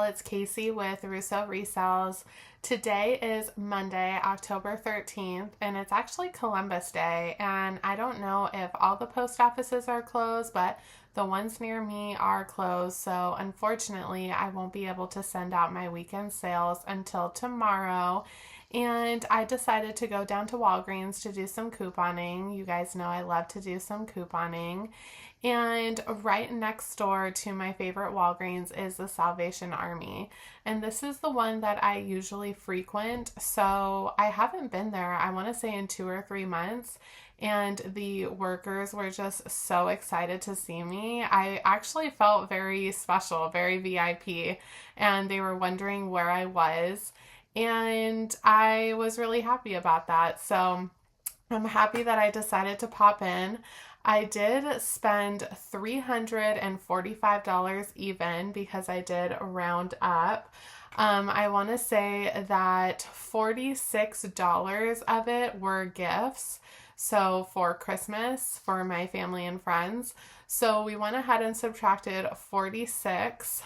it's Casey with Russo Resells. Today is Monday, October 13th, and it's actually Columbus Day, and I don't know if all the post offices are closed, but the ones near me are closed, so unfortunately I won't be able to send out my weekend sales until tomorrow. And I decided to go down to Walgreens to do some couponing. You guys know I love to do some couponing. And right next door to my favorite Walgreens is the Salvation Army. And this is the one that I usually frequent. So I haven't been there, I want to say in 2 or 3 months. And the workers were just so excited to see me. I actually felt very special, very VIP. And they were wondering where I was. And I was really happy about that. So I'm happy that I decided to pop in. I did spend $345 even because I did round up. I want to say that $46 of it were gifts. So for Christmas, for my family and friends. So we went ahead and subtracted $46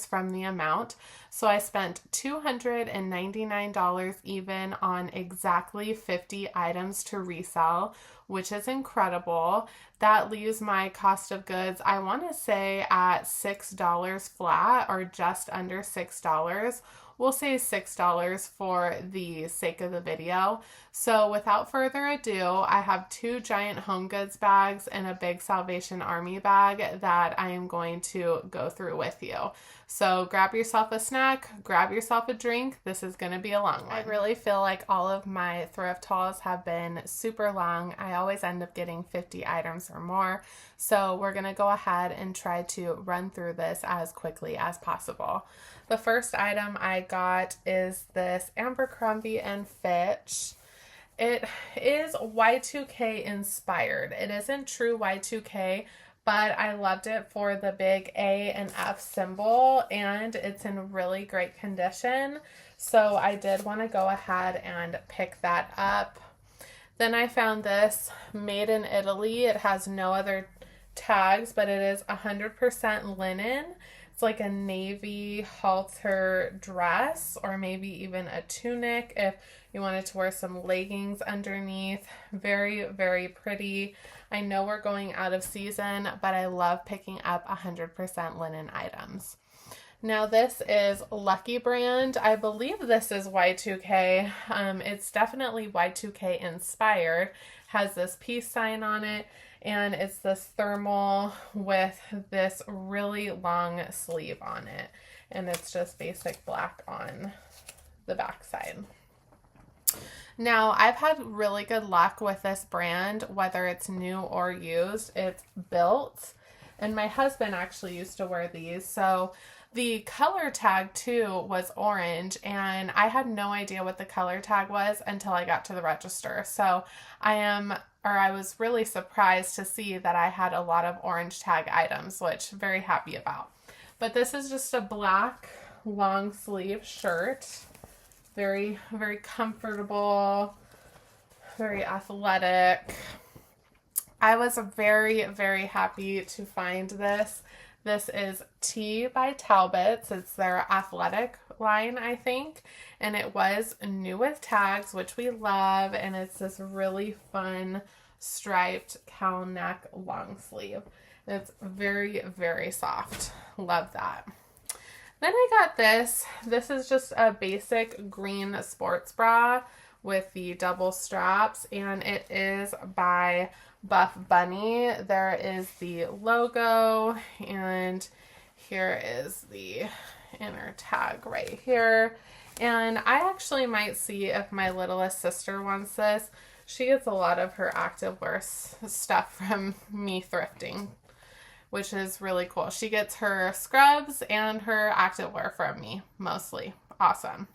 from the amount. So I spent $299 even on exactly 50 items to resell, which is incredible. That leaves my cost of goods, I want to say, at $6 flat, or just under $6. We'll say $6 for the sake of the video. So without further ado, I have 2 giant home goods bags and a big Salvation Army bag that I am going to go through with you. So grab yourself a snack, grab yourself a drink. This is going to be a long one. I really feel like all of my thrift hauls have been super long. I always end up getting 50 items or more. So we're going to go ahead and try to run through this as quickly as possible. The first item I got is this Abercrombie & Fitch. It is Y2K inspired. It isn't true Y2K, but I loved it for the big A and F symbol, and it's in really great condition. So I did want to go ahead and pick that up. Then I found this made in Italy. It has no other tags, but it is 100% linen. It's like a navy halter dress, or maybe even a tunic if you wanted to wear some leggings underneath. Very, very pretty. I know we're going out of season, but I love picking up 100% linen items. Now this is Lucky brand. I believe this is Y2K. It's definitely Y2K inspired. Has this peace sign on it. And it's this thermal with this really long sleeve on it. And it's just basic black on the back side. Now, I've had really good luck with this brand, whether it's new or used. It's Built. And my husband actually used to wear these. So the color tag too was orange, and I had no idea what the color tag was until I got to the register. So I was really surprised to see that I had a lot of orange tag items, which I'm very happy about. But this is just a black long sleeve shirt. Very, very comfortable, very athletic. I was very, very happy to find this. This is T by Talbots. It's their athletic line, I think. And it was new with tags, which we love. And it's this really fun striped cowl neck long sleeve. It's very, very soft. Love that. Then I got this. This is just a basic green sports bra with the double straps. And it is by Buff Bunny. There is the logo, and here is the inner tag right here. And I actually might see if my littlest sister wants this. She gets a lot of her activewear stuff from me thrifting, which is really cool. She gets her scrubs and her activewear from me, mostly. Awesome.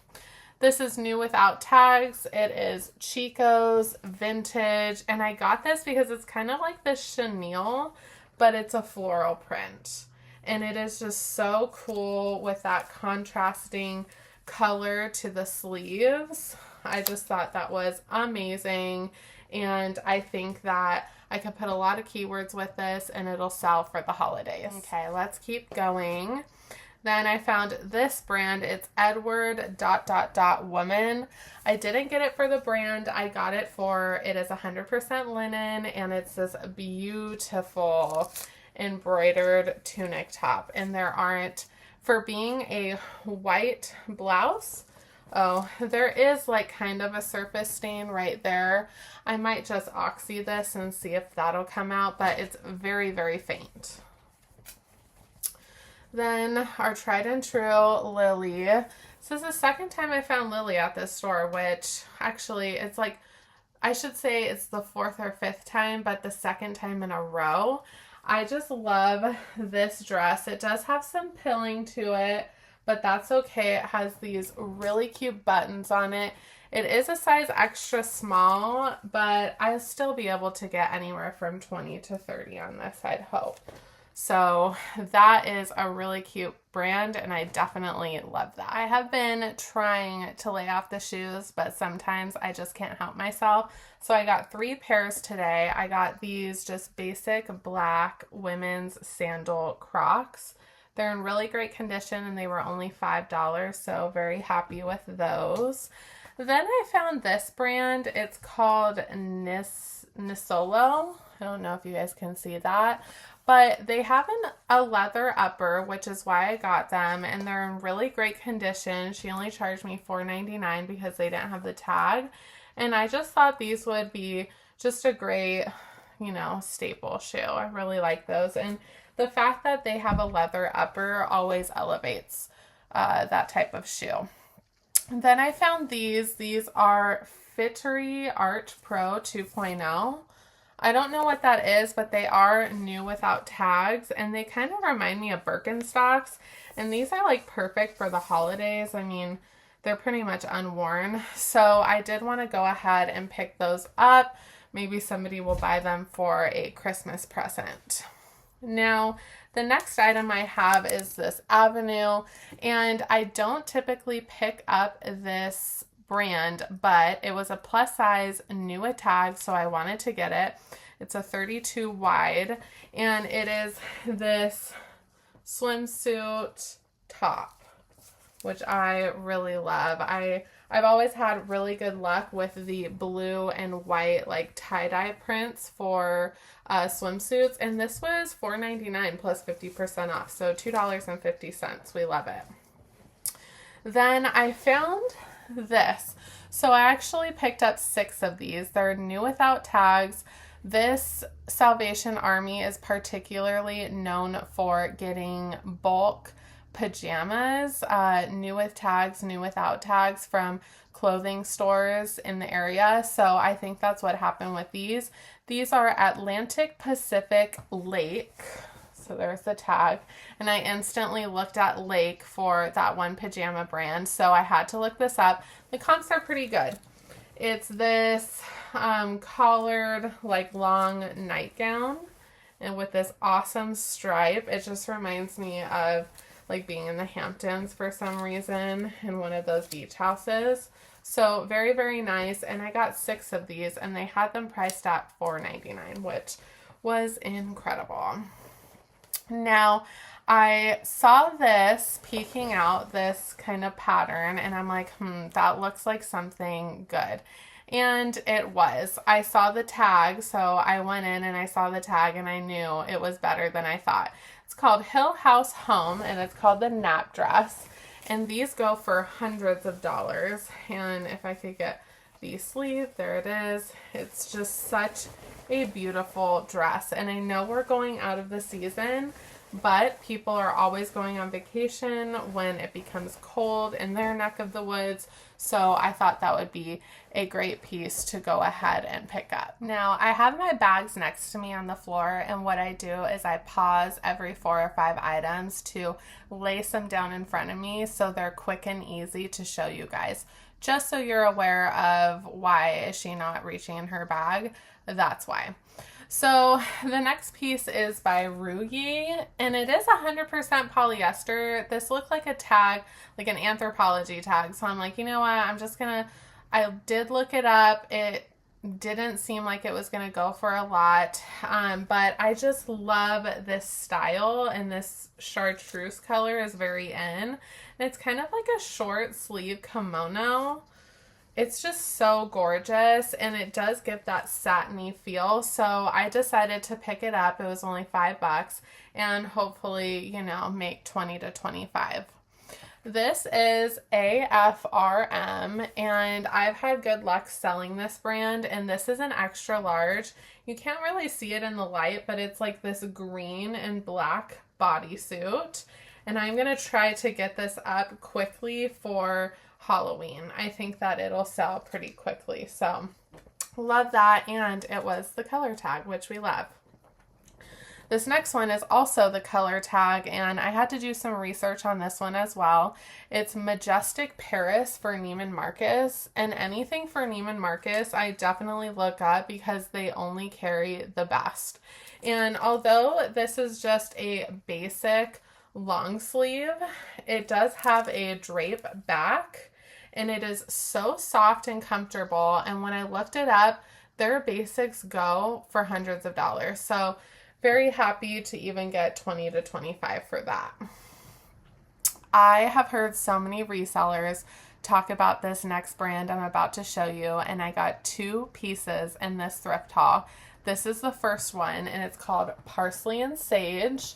This is new without tags. It is Chico's vintage, and I got this because it's kind of like this chenille, but it's a floral print. And it is just so cool with that contrasting color to the sleeves. I just thought that was amazing, and I think that I could put a lot of keywords with this and it'll sell for the holidays. Okay, let's keep going. Then I found this brand. It's Edward dot dot dot woman. I didn't get it for the brand. I got it for, it is 100% linen, and it's this beautiful embroidered tunic top. And there aren't, for being a white blouse, oh, there is like kind of a surface stain right there. I might just oxy this and see if that'll come out, but it's very, very faint. Then our tried and true Lilly. This is the second time I found Lilly at this store, which actually it's like, I should say it's the fourth or fifth time, but the second time in a row. I just love this dress. It does have some pilling to it, but that's okay. It has these really cute buttons on it. It is a size extra small, but I'll still be able to get anywhere from 20 to 30 on this, I'd hope. So that is a really cute brand, and I definitely love that. I have been trying to lay off the shoes, but sometimes I just can't help myself. So I got 3 pairs today. I got these just basic black women's sandal Crocs. They're in really great condition, and they were only $5, so very happy with those. Then I found this brand. It's called Nisolo. I don't know if you guys can see that, but they have a leather upper, which is why I got them, and they're in really great condition. She only charged me $4.99 because they didn't have the tag, and I just thought these would be just a great, staple shoe. I really like those, and the fact that they have a leather upper always elevates that type of shoe. And then I found these. These are Fittery Art Pro 2.0. I don't know what that is, but they are new without tags, and they kind of remind me of Birkenstocks, and these are like perfect for the holidays. I mean, they're pretty much unworn, so I did want to go ahead and pick those up. Maybe somebody will buy them for a Christmas present. Now, the next item I have is this Avenue, and I don't typically pick up this brand, but it was a plus size new with tags, so I wanted to get it. It's a 32 wide, and it is this swimsuit top, which I really love. I've always had really good luck with the blue and white like tie-dye prints for swimsuits, and this was $4.99 plus 50% off, so $2.50. We love it. Then I found this. So I actually picked up 6 of these. They're new without tags. This Salvation Army is particularly known for getting bulk pajamas, new with tags, new without tags from clothing stores in the area. So I think that's what happened with these. These are Atlantic Pacific Lake. So there's the tag. And I instantly looked at Lake for that one pajama brand. So I had to look this up. The comps are pretty good. It's this collared, like long nightgown, and with this awesome stripe. It just reminds me of like being in the Hamptons for some reason in one of those beach houses. So very, very nice. And I got 6 of these, and they had them priced at $4.99, which was incredible. Now, I saw this peeking out, this kind of pattern, and I'm like, that looks like something good. And it was. I saw the tag, so I went in and I saw the tag, and I knew it was better than I thought. It's called Hill House Home, and it's called the Nap Dress. And these go for hundreds of dollars. And if I could get the sleeve, there it is. It's just such a beautiful dress. And I know we're going out of the season, but people are always going on vacation when it becomes cold in their neck of the woods. So I thought that would be a great piece to go ahead and pick up. Now, I have my bags next to me on the floor, and what I do is I pause every 4 or 5 items to lace them down in front of me so they're quick and easy to show you guys. Just so you're aware of why is she not reaching in her bag. That's why. So the next piece is by Ruyi, and it is 100% polyester. This looked like a tag, like an Anthropologie tag. So I'm like, you know what? I did look it up. It didn't seem like it was going to go for a lot, but I just love this style, and this chartreuse color is very in. And it's kind of like a short sleeve kimono. It's just so gorgeous, and it does give that satiny feel. So I decided to pick it up. It was only $5, and hopefully, you know, make 20 to 25. This is AFRM, and I've had good luck selling this brand, and this is an extra large. You can't really see it in the light, but it's like this green and black bodysuit, and I'm going to try to get this up quickly for Halloween. I think that it'll sell pretty quickly, so love that, and it was the color tag, which we love. This next one is also the color tag, and I had to do some research on this one as well. It's Majestic Paris for Neiman Marcus, and anything for Neiman Marcus I definitely look up because they only carry the best. And although this is just a basic long sleeve, it does have a drape back, and it is so soft and comfortable. And when I looked it up, their basics go for hundreds of dollars. So very happy to even get 20 to 25 for that. I have heard so many resellers talk about this next brand I'm about to show you, and I got 2 pieces in this thrift haul. This is the first one, and it's called Parsley and Sage.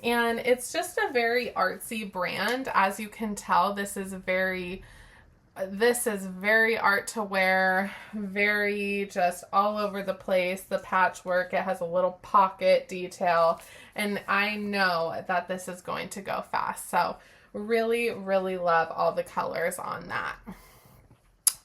And it's just a very artsy brand. As you can tell, this is very art to wear, very just all over the place. The patchwork, it has a little pocket detail, and I know that this is going to go fast. So really, really love all the colors on that.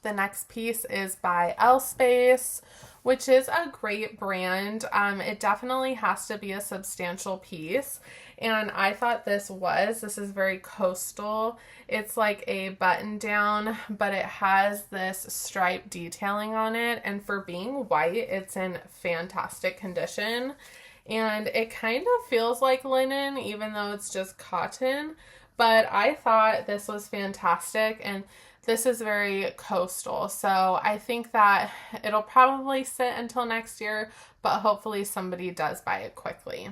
The next piece is by Space, which is a great brand. It definitely has to be a substantial piece. And I thought this is very coastal. It's like a button down, but it has this stripe detailing on it. And for being white, it's in fantastic condition. And it kind of feels like linen, even though it's just cotton. But I thought this was fantastic. And this is very coastal. So I think that it'll probably sit until next year, but hopefully somebody does buy it quickly.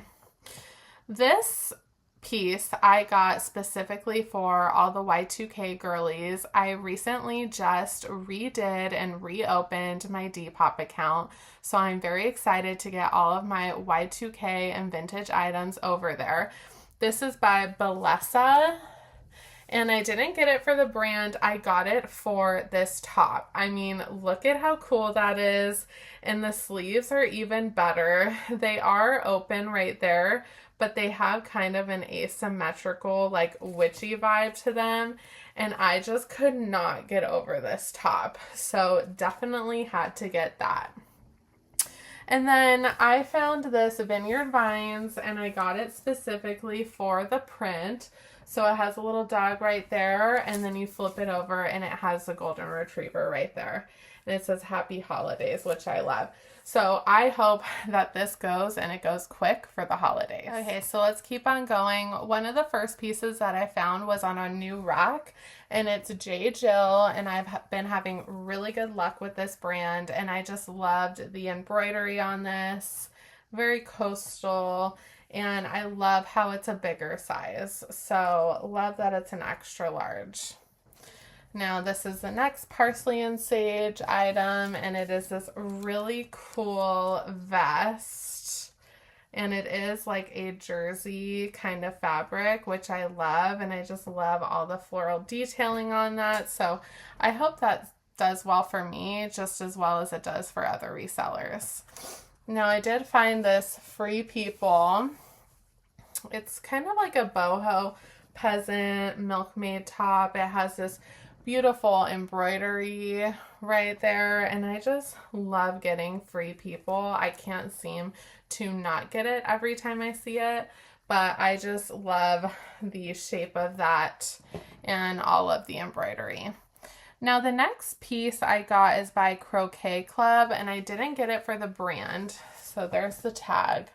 This piece I got specifically for all the Y2K girlies. I recently just redid and reopened my Depop account, so I'm very excited to get all of my Y2K and vintage items over there. This is by Bellesa, and I didn't get it for the brand. I got it for this top. I mean, look at how cool that is, and the sleeves are even better. They are open right there, but they have kind of an asymmetrical, like, witchy vibe to them, and I just could not get over this top, so definitely had to get that. And then I found this Vineyard Vines, and I got it specifically for the print. So it has a little dog right there, and then you flip it over, and it has the golden retriever right there. And it says Happy Holidays, which I love. So I hope that this goes, and it goes quick for the holidays. Okay, so let's keep on going. One of the first pieces that I found was on a new rack, and it's J. Jill, and I've been having really good luck with this brand, and I just loved the embroidery on this. Very coastal, and I love how it's a bigger size. So love that it's an extra large. Now this is the next Parsley and Sage item, and it is this really cool vest, and it is like a jersey kind of fabric, which I love, and I just love all the floral detailing on that. So I hope that does well for me, just as well as it does for other resellers. Now I did find this Free People. It's kind of like a boho peasant milkmaid top. It has this beautiful embroidery right there, and I just love getting Free People. I can't seem to not get it every time I see it, but I just love the shape of that and all of the embroidery. Now the next piece I got is by Croquet Club, and I didn't get it for the brand, so there's the tag.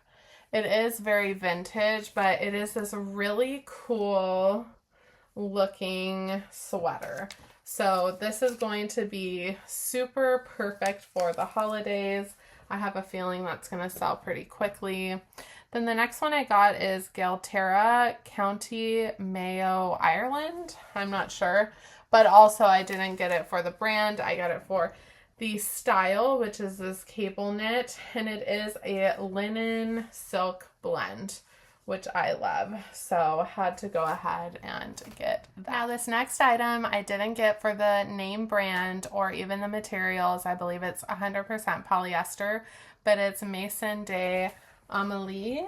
It is very vintage, but it is this really cool looking sweater. So this is going to be super perfect for the holidays. I have a feeling that's going to sell pretty quickly. Then the next one I got is Galterra County Mayo, Ireland. I'm not sure. But also I didn't get it for the brand. I got it for the style, which is this cable knit. And it is a linen silk blend, which I love. So had to go ahead and get that. Now this next item I didn't get for the name brand or even the materials. I believe it's 100% polyester, but it's Maison de Amélie.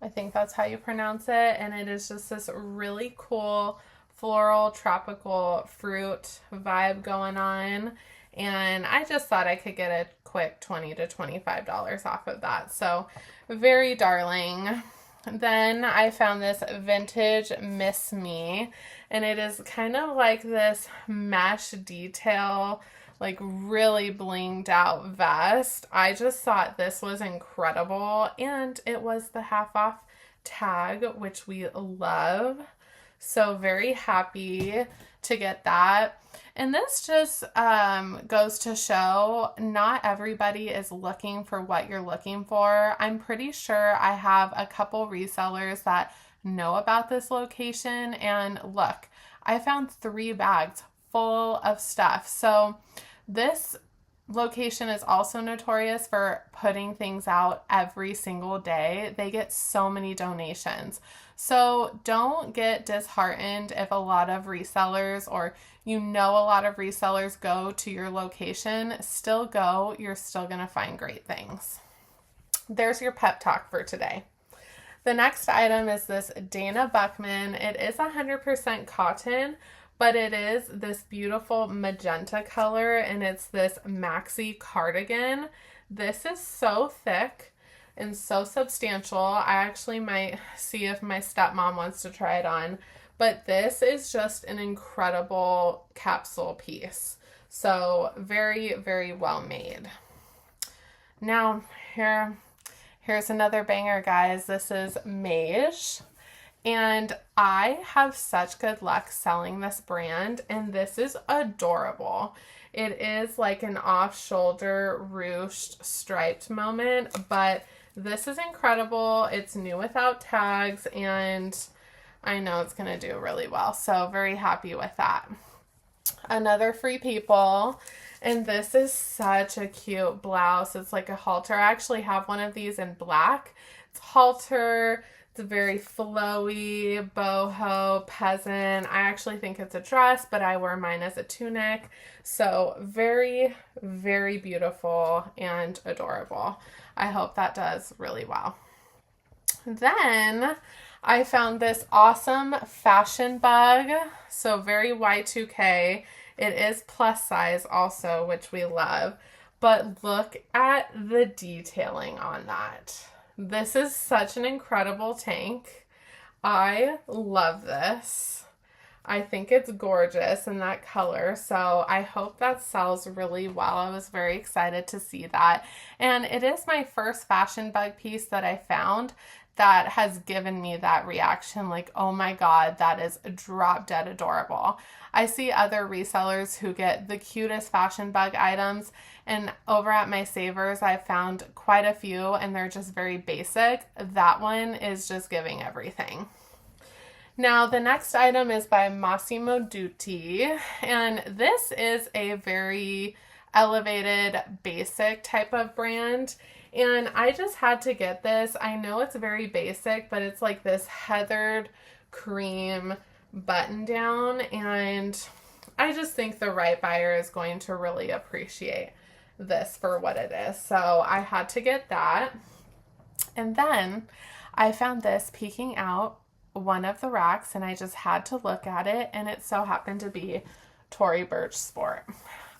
I think that's how you pronounce it. And it is just this really cool floral tropical fruit vibe going on. And I just thought I could get a quick $20 to $25 off of that. So very darling. Then I found this vintage Miss Me, and it is kind of like this mesh detail, like really blinged out vest. I just thought this was incredible, and it was the half off tag, which we love. So very happy to get that. And this just goes to show not everybody is looking for what you're looking for. I'm pretty sure I have a couple resellers that know about this location. And look, I found 3 bags full of stuff. So this location is also notorious for putting things out every single day. They get so many donations. So don't get disheartened if a lot of resellers or a lot of resellers go to your location. Still go. You're still going to find great things. There's your pep talk for today. The next item is this Dana Buckman. It is 100% cotton, but it is this beautiful magenta color, and it's this maxi cardigan. This is so thick and so substantial. I actually might see if my stepmom wants to try it on, but this is just an incredible capsule piece. So very, very well made. Now here's another banger, guys. This is Mage. And I have such good luck selling this brand, and this is adorable. It is like an off-shoulder ruched striped moment, but this is incredible. It's new without tags, and I know it's going to do really well. So very happy with that. Another Free People, and this is such a cute blouse. It's like a halter. I actually have one of these in black. It's halter. It's very flowy, boho, peasant. I actually think it's a dress, but I wear mine as a tunic. So very, very beautiful and adorable. I hope that does really well. Then I found this awesome fashion bug. So very Y2K. It is plus size also, which we love. But look at the detailing on that. This is such an incredible tank. I love this. I think it's gorgeous in that color. So I hope that sells really well. I was very excited to see that. And it is my first fashion bug piece that I found that has given me that reaction, like, oh my God, that is drop dead adorable. I see other resellers who get the cutest fashion bug items, and over at my Savers, I found quite a few, and they're just very basic. That one is just giving everything. Now, the next item is by Massimo Dutti, and this is a very elevated, basic type of brand. And I just had to get this. I know it's very basic, but it's like this heathered cream button down. And I just think the right buyer is going to really appreciate this for what it is. So I had to get that. And then I found this peeking out one of the racks, and I just had to look at it. And it so happened to be Tory Burch Sport.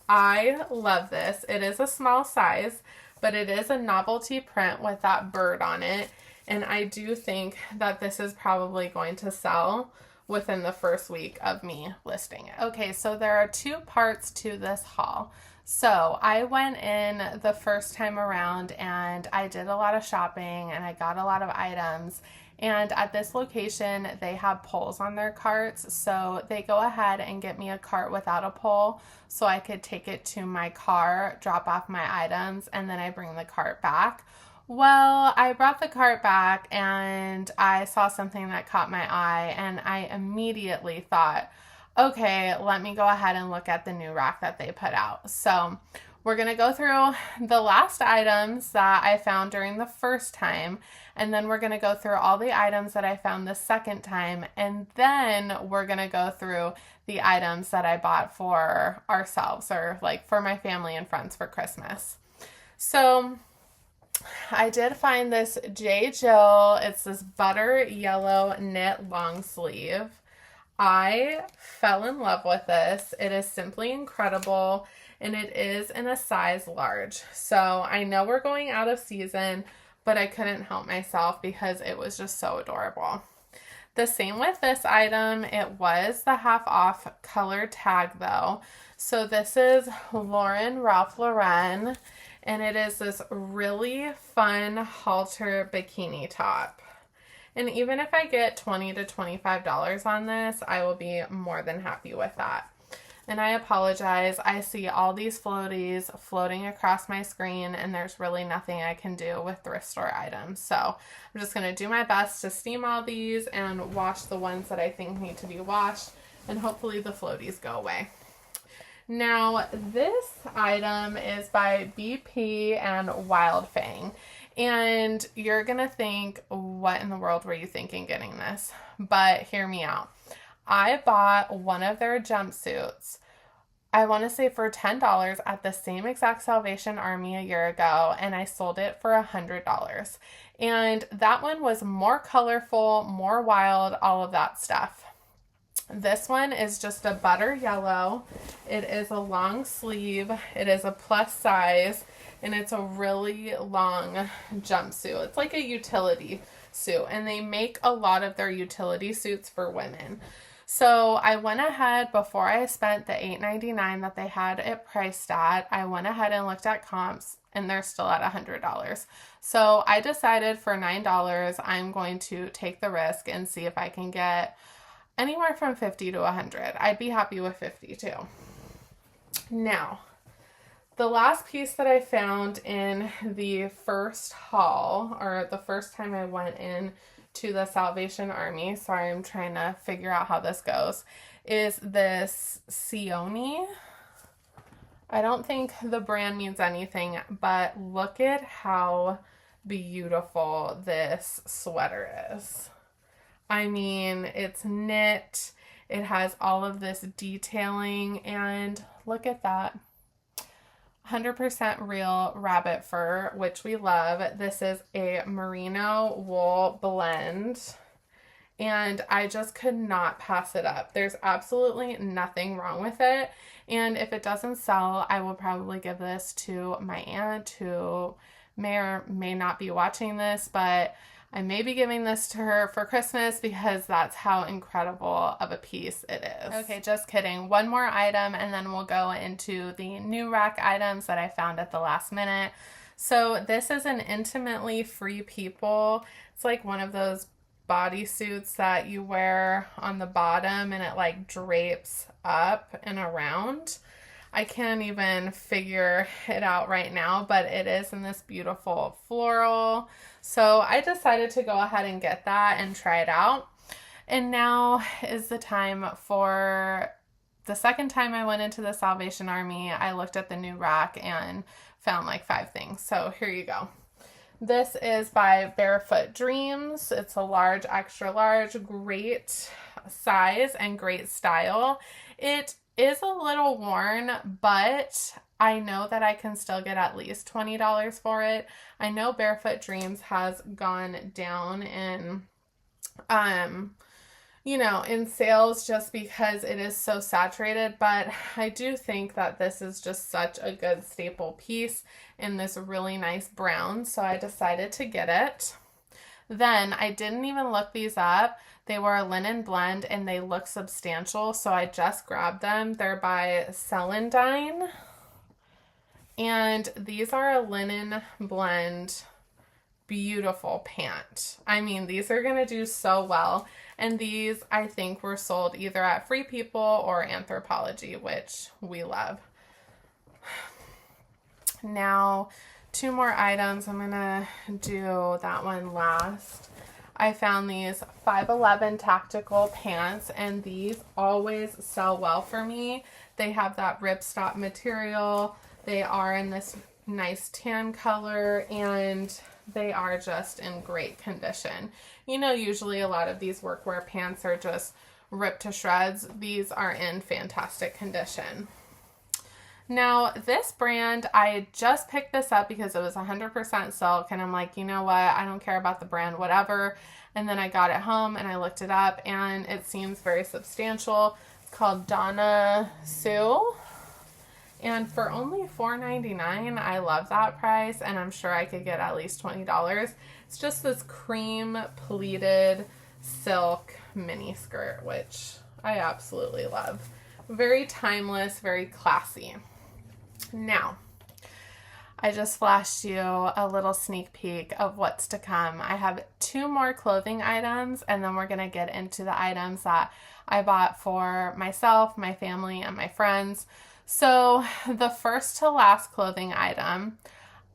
I love this. It is a small size, but it is a novelty print with that bird on it. And I do think that this is probably going to sell within the first week of me listing it. Okay, so there are 2 parts to this haul. So I went in the first time around and I did a lot of shopping and I got a lot of items. And at this location, they have poles on their carts. So they go ahead and get me a cart without a pole so I could take it to my car, drop off my items, and then I bring the cart back. Well, I brought the cart back and I saw something that caught my eye, and I immediately thought, okay, let me go ahead and look at the new rack that they put out. So we're going to go through the last items that I found during the first time, and then we're going to go through all the items that I found the second time, and then we're going to go through the items that I bought for ourselves or like for my family and friends for Christmas. So I did find this J. Jill. It's this butter yellow knit long sleeve. I fell in love with this. It is simply incredible, and it is in a size large. So I know we're going out of season, but I couldn't help myself because it was just so adorable. The same with this item. It was the half off color tag though. So this is Ralph Lauren, and it is this really fun halter bikini top. And even if I get $20 to $25 on this, I will be more than happy with that. And I apologize. I see all these floaties floating across my screen, and there's really nothing I can do with thrift store items. So I'm just going to do my best to steam all these and wash the ones that I think need to be washed, and hopefully the floaties go away. Now, this item is by BP and Wild Fang. And you're going to think, what in the world were you thinking getting this? But hear me out. I bought one of their jumpsuits, I want to say for $10 at the same exact Salvation Army a year ago, and I sold it for $100. And that one was more colorful, more wild, all of that stuff. This one is just a butter yellow. It is a long sleeve. It is a plus size, and it's a really long jumpsuit. It's like a utility suit, and they make a lot of their utility suits for women. So I went ahead, before I spent the $8.99 that they had it priced at, I went ahead and looked at comps, and they're still at $100. So I decided for $9, I'm going to take the risk and see if I can get anywhere from 50 to 100. I'd be happy with 50 too. Now, the last piece that I found in the first haul, or the first time I went in to the Salvation Army, sorry, I'm trying to figure out how this goes, is this Sione. I don't think the brand means anything, but look at how beautiful this sweater is. I mean, it's knit, it has all of this detailing, and look at that. 100% real rabbit fur, which we love. This is a merino wool blend, and I just could not pass it up. There's absolutely nothing wrong with it, and if it doesn't sell, I will probably give this to my aunt, who may or may not be watching this, but I may be giving this to her for Christmas because that's how incredible of a piece it is. Okay, just kidding. One more item, and then we'll go into the new rack items that I found at the last minute. So this is an Intimately Free People. It's like one of those bodysuits that you wear on the bottom, and it like drapes up and around. I can't even figure it out right now, but it is in this beautiful floral. So I decided to go ahead and get that and try it out. And now is the time for the second time I went into the Salvation Army. I looked at the new rack and found like 5 things. So here you go. This is by Barefoot Dreams. It's a large, extra large, great size and great style. It is a little worn, but I know that I can still get at least $20 for it. I know Barefoot Dreams has gone down in, in sales just because it is so saturated, but I do think that this is just such a good staple piece in this really nice brown, so I decided to get it. Then I didn't even look these up. They were a linen blend and they look substantial, so I just grabbed them. They're by Celandine. And these are a linen blend, beautiful pant. I mean, these are going to do so well. And these, I think, were sold either at Free People or Anthropologie, which we love. Now, 2 more items. I'm going to do that one last. I found these 511 tactical pants, and these always sell well for me. They have that ripstop material. They are in this nice tan color, and they are just in great condition. You know, usually a lot of these workwear pants are just ripped to shreds. These are in fantastic condition. Now, this brand, I just picked this up because it was 100% silk, and I'm like, you know what, I don't care about the brand, whatever. And then I got it home and I looked it up, and it seems very substantial. It's called Donna Sue, and for only $4.99, I love that price, and I'm sure I could get at least $20. It's just this cream pleated silk mini skirt, which I absolutely love. Very timeless, very classy. Now, I just flashed you a little sneak peek of what's to come. I have 2 more clothing items, and then we're going to get into the items that I bought for myself, my family, and my friends. So the first to last clothing item,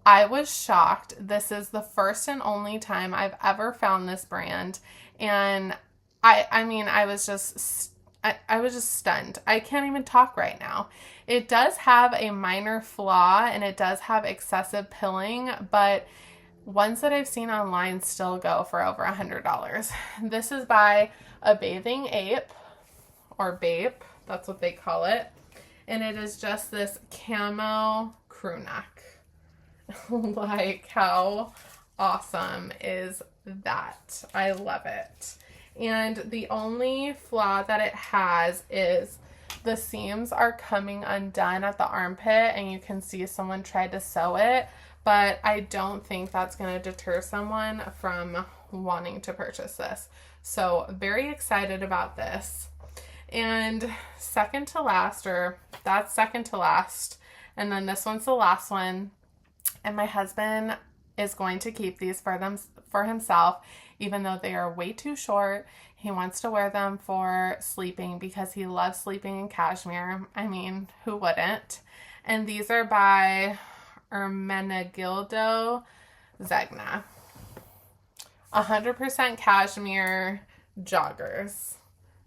I was shocked. This is the first and only time I've ever found this brand, and I mean, I was just stunned. I can't even talk right now. It does have a minor flaw, and it does have excessive pilling, but ones that I've seen online still go for over $100. This is by A Bathing Ape, or Bape, that's what they call it. And it is just this camo crew neck. Like, how awesome is that? I love it. And the only flaw that it has is the seams are coming undone at the armpit, and you can see someone tried to sew it, but I don't think that's going to deter someone from wanting to purchase this. So very excited about this. And second to last, or that's second to last, and then this one's the last one, and my husband is going to keep these for himself, even though they are way too short. He wants to wear them for sleeping because he loves sleeping in cashmere. I mean, who wouldn't? And these are by Ermenegildo Zegna. 100% cashmere joggers.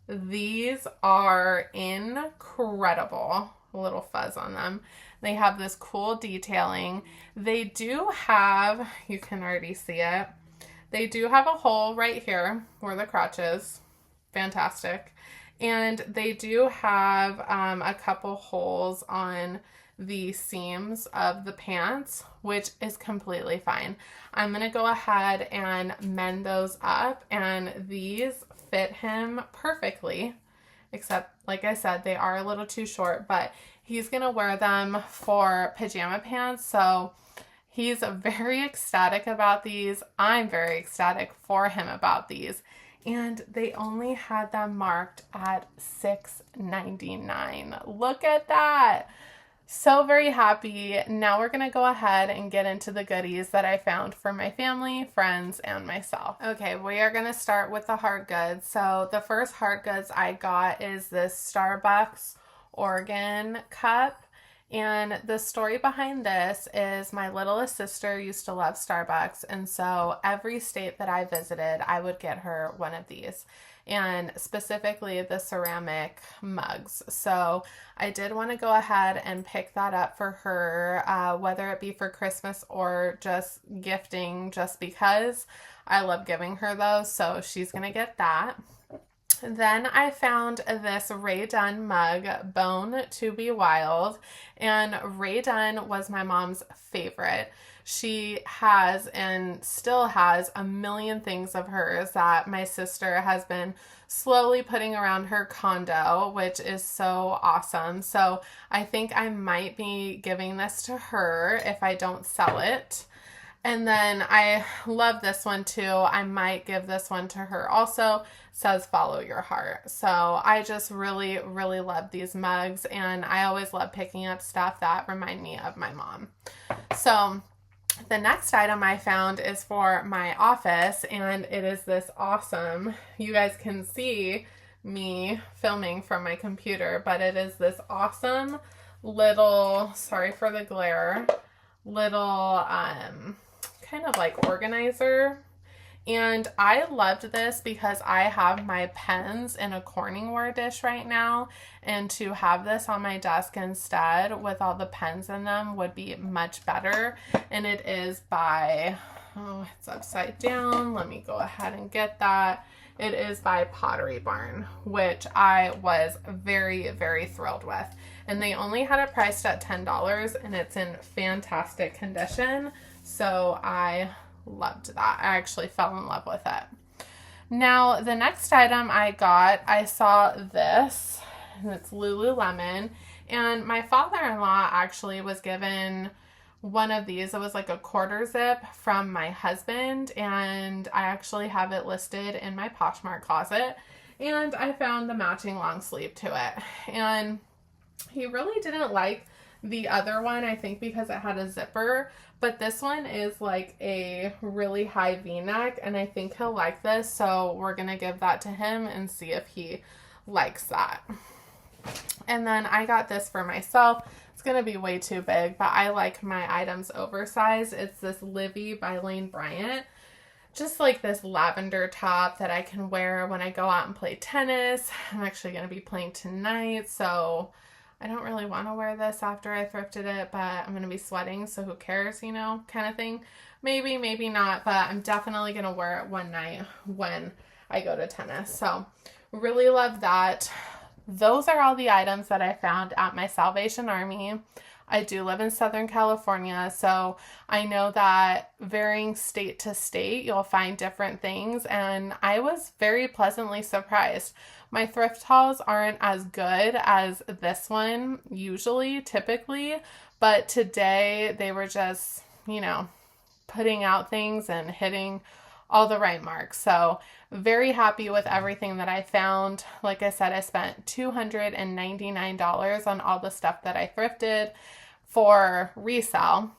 These are incredible. A little fuzz on them. They have this cool detailing. They do have, you can already see it, they do have a hole right here where the crotch is. Fantastic. And they do have a couple holes on the seams of the pants, which is completely fine. I'm going to go ahead and mend those up, and these fit him perfectly, except, like I said, they are a little too short, but he's going to wear them for pajama pants, so he's very ecstatic about these. I'm very ecstatic for him about these. And they only had them marked at $6.99. Look at that. So very happy. Now we're going to go ahead and get into the goodies that I found for my family, friends, and myself. Okay, we are going to start with the hard goods. So the first hard goods I got is this Starbucks Oregon cup. And the story behind this is my littlest sister used to love Starbucks, and so every state that I visited, I would get her one of these, and specifically the ceramic mugs. So I did want to go ahead and pick that up for her, whether it be for Christmas or just gifting, just because I love giving her those, so she's going to get that. Then I found this Rae Dunn mug, Bone to be Wild, and Rae Dunn was my mom's favorite. She has and still has a million things of hers that my sister has been slowly putting around her condo, which is so awesome. So I think I might be giving this to her if I don't sell it. And then I love this one too. I might give this one to her also. Says follow your heart. So I just really, really love these mugs, and I always love picking up stuff that remind me of my mom. So the next item I found is for my office, and it is this awesome, you guys can see me filming from my computer, but it is this awesome little, sorry for the glare, little kind of like organizer. And I loved this because I have my pens in a Corningware dish right now, and to have this on my desk instead with all the pens in them would be much better. And it is by, oh, it's upside down. Let me go ahead and get that. It is by Pottery Barn, which I was very, very thrilled with. And they only had it priced at $10, and it's in fantastic condition. So I loved that. I actually fell in love with it. Now, the next item I got, I saw this, and it's Lululemon, and my father-in-law actually was given one of these. It was like a quarter zip from my husband, and I actually have it listed in my Poshmark closet, and I found the matching long sleeve to it. And he really didn't like the other one, I think because it had a zipper, but this one is like a really high V-neck, and I think he'll like this, so we're gonna give that to him and see if he likes that. And then I got this for myself. It's gonna be way too big, but I like my items oversized. It's this Livy by Lane Bryant. Just like this lavender top that I can wear when I go out and play tennis. I'm actually gonna be playing tonight, so I don't really want to wear this after I thrifted it, but I'm going to be sweating, so who cares, you know, kind of thing. Maybe, maybe not, but I'm definitely going to wear it one night when I go to tennis. So really love that. Those are all the items that I found at my Salvation Army. I do live in Southern California, so I know that varying state to state, you'll find different things, and I was very pleasantly surprised. My thrift hauls aren't as good as this one usually, typically, but today they were just, you know, putting out things and hitting all the right marks. So very happy with everything that I found. Like I said, I spent $299 on all the stuff that I thrifted for resale,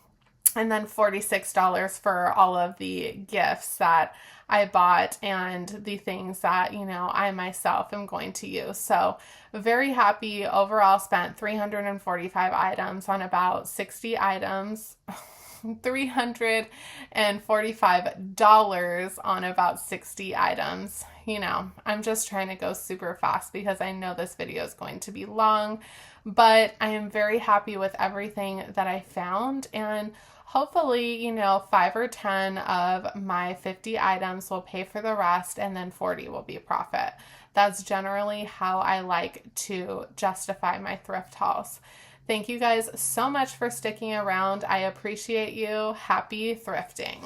and then $46 for all of the gifts that I bought and the things that, you know, I myself am going to use. So very happy. Overall spent 345 items on about 60 items. $345 on about 60 items. You know, I'm just trying to go super fast because I know this video is going to be long, but I am very happy with everything that I found, and hopefully, you know, 5 or 10 of my 50 items will pay for the rest, and then 40 will be profit. That's generally how I like to justify my thrift hauls. Thank you guys so much for sticking around. I appreciate you. Happy thrifting.